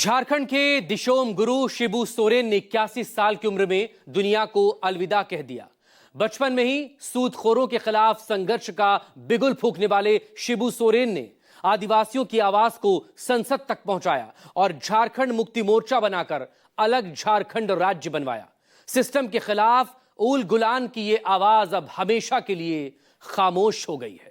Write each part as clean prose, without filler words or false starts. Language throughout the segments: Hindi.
झारखंड के दिशोम गुरु शिबू सोरेन ने 81 साल की उम्र में दुनिया को अलविदा कह दिया। बचपन में ही सूदखोरों के खिलाफ संघर्ष का बिगुल फूंकने वाले शिबू सोरेन ने आदिवासियों की आवाज को संसद तक पहुंचाया और झारखंड मुक्ति मोर्चा बनाकर अलग झारखंड राज्य बनवाया। सिस्टम के खिलाफ उल गुलान की ये आवाज अब हमेशा के लिए खामोश हो गई है।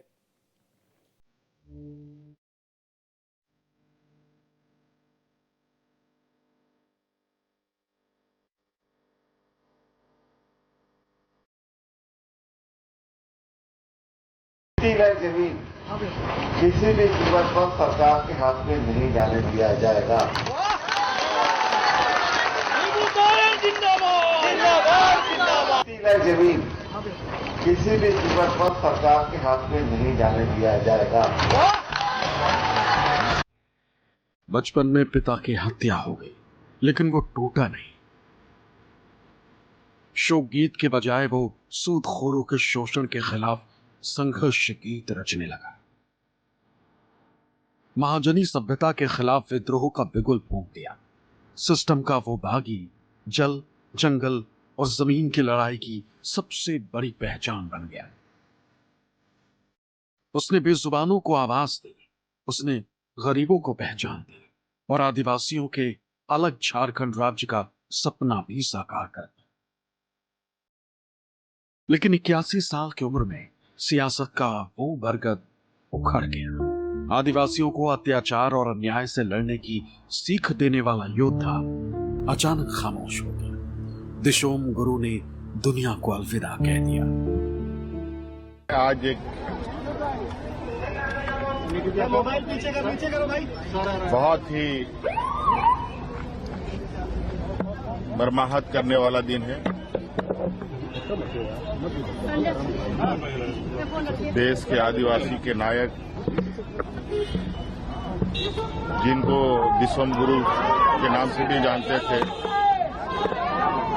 जमीन किसी भी कीमत पर सरकार के हाथ में नहीं जाने दिया जाएगा। जमीन किसी भी कीमत पर सरकार के हाथ में नहीं जाने दिया जाएगा। बचपन में पिता की हत्या हो गई, लेकिन वो टूटा नहीं। शोक गीत के बजाय वो सूदखोरों के शोषण के खिलाफ संघर्ष गीत रचने लगा। महाजनी सभ्यता के खिलाफ विद्रोह का बिगुल फूंक दिया। सिस्टम का वो बागी जल, जंगल और जमीन की लड़ाई की सबसे बड़ी पहचान बन गया। उसने बेजुबानों को आवाज दी, उसने गरीबों को पहचान दी और आदिवासियों के अलग झारखंड राज्य का सपना भी साकार कर दिया। लेकिन 81 साल की उम्र में सियासत का वो बरगद उखड़ गया। आदिवासियों को अत्याचार और अन्याय से लड़ने की सीख देने वाला योद्धा अचानक खामोश हो गया। दिशोम गुरु ने दुनिया को अलविदा कह दिया। आज एक बहुत ही मर्माहत करने वाला दिन है। देश के आदिवासी के नायक जिनको दिशोम गुरु के नाम से भी जानते थे,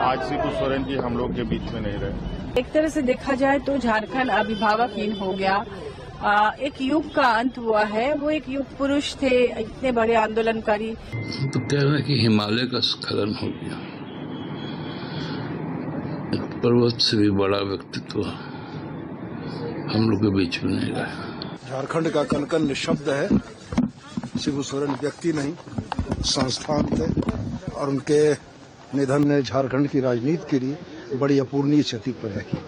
आज शिबू सोरेन जी हम लोग के बीच में नहीं रहे। एक तरह से देखा जाए तो झारखंड अभिभावकहीन हो गया। एक युग का अंत हुआ है। वो एक युग पुरुष थे, इतने बड़े आंदोलनकारी। तो कह रहे कि हिमालय का स्खलन हो गया। पर्वत से भी बड़ा व्यक्तित्व हम लोग के बीच में नहीं रहा। झारखंड का कनकन निशब्द है। शिबू सोरेन व्यक्ति नहीं, संस्थान थे और उनके निधन ने झारखंड की राजनीति के लिए बड़ी अपूर्णीय क्षति पैदा की।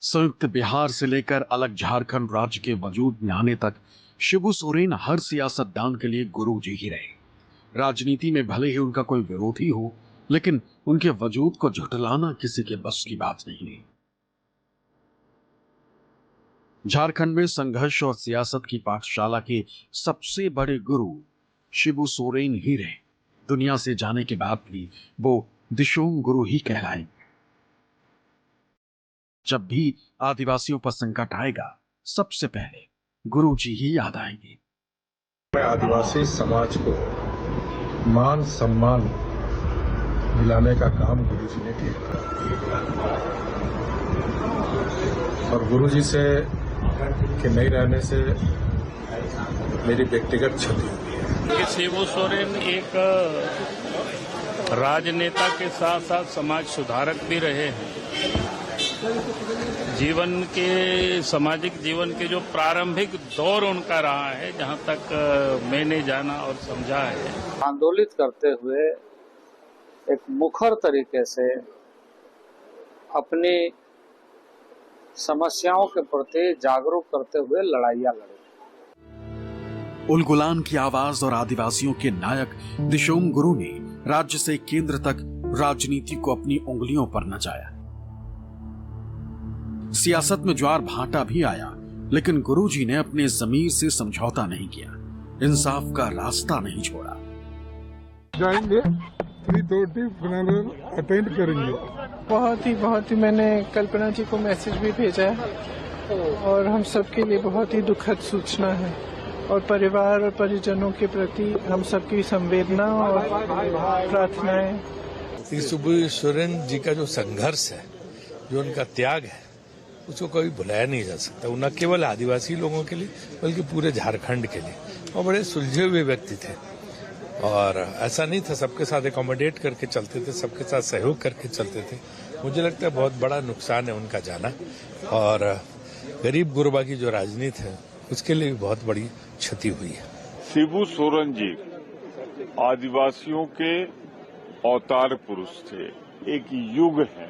संयुक्त बिहार से लेकर अलग झारखंड राज्य के वजूद में आने तक शिबू सोरेन हर सियासतदान के लिए गुरु जी ही रहे। राजनीति में भले ही उनका कोई विरोधी हो, लेकिन उनके वजूद को झुठलाना किसी के बस की बात नहीं। झारखंड में संघर्ष और सियासत की पाठशाला के सबसे बड़े गुरु शिबू सोरेन ही रहे। दुनिया से जाने के बाद भी वो दिशोम गुरु ही कहलाएंगे। जब भी आदिवासियों पर संकट आएगा, सबसे पहले गुरु जी ही याद आएंगे। आदिवासी समाज को मान सम्मान दिलाने का काम गुरु जी ने किया और गुरु जी से के नहीं रहने से मेरी व्यक्तिगत क्षति हुई है। शिबू सोरेन एक राजनेता के साथ साथ समाज सुधारक भी रहे हैं। जीवन के सामाजिक जीवन के जो प्रारंभिक दौर उनका रहा है, जहां तक मैंने जाना और समझा है, आंदोलित करते हुए एक मुखर तरीके से अपनी समस्याओं के प्रति जागरूक करते हुए लड़ाइयां लड़े। उल गुलान की आवाज और आदिवासियों के नायक दिशोम गुरु ने राज्य से केंद्र तक राजनीति को अपनी उंगलियों पर नचाया। सियासत में ज्वार भाटा भी आया, लेकिन गुरु जी ने अपने जमीर से समझौता नहीं किया, इंसाफ का रास्ता नहीं छोड़ा। जाएंगे 3:30 फाइनल अटेंड करेंगे। बहुत ही मैंने कल्पना जी को मैसेज भी भेजा है और हम सबके लिए बहुत ही दुखद सूचना है और परिवार और परिजनों के प्रति हम सबकी संवेदना और प्रार्थनाएं। शिबू सोरेन जी का जो संघर्ष है, जो उनका त्याग है, उसको कभी भुलाया नहीं जा सकता। वो न केवल आदिवासी लोगों के लिए बल्कि पूरे झारखंड के लिए, और बड़े सुलझे हुए व्यक्ति थे। और ऐसा नहीं था, सबके साथ एकोमोडेट करके चलते थे, सबके साथ सहयोग करके चलते थे। मुझे लगता है बहुत बड़ा नुकसान है उनका जाना, और गरीब गुरबा की जो राजनीति है उसके लिए भी बहुत बड़ी क्षति हुई है। शिबू सोरेन जी आदिवासियों के अवतार पुरुष थे, एक युग है,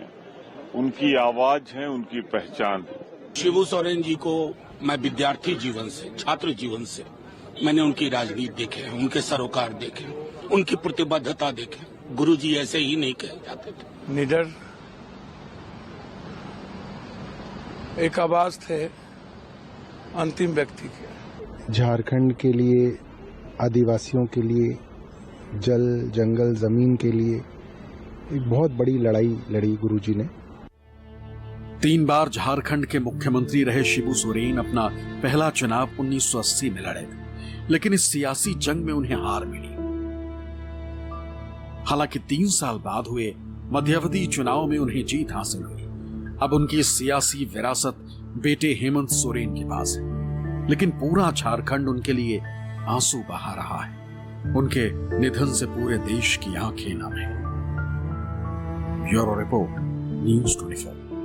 उनकी आवाज है, उनकी पहचान है। शिबू सोरेन जी को मैं विद्यार्थी जीवन से, छात्र जीवन से मैंने उनकी राजनीति देखे, उनके सरोकार देखे, उनकी प्रतिबद्धता देखे। गुरुजी ऐसे ही नहीं कहे जाते थे। निडर एक आवाज थे अंतिम व्यक्ति के। झारखंड के लिए, आदिवासियों के लिए, जल जंगल जमीन के लिए एक बहुत बड़ी लड़ाई लड़ी गुरुजी ने। 3 बार झारखंड के मुख्यमंत्री रहे शिबू सोरेन अपना पहला चुनाव 1980 में लड़े थे, लेकिन इस सियासी जंग में उन्हें हार मिली। हालांकि 3 साल बाद हुए मध्यावधि चुनाव में उन्हें जीत हासिल हुई। अब उनकी सियासी विरासत बेटे हेमंत सोरेन के पास है, लेकिन पूरा झारखंड उनके लिए आंसू बहा रहा है। उनके निधन से पूरे देश की आंखें नम हैं। Bureau report, news 24।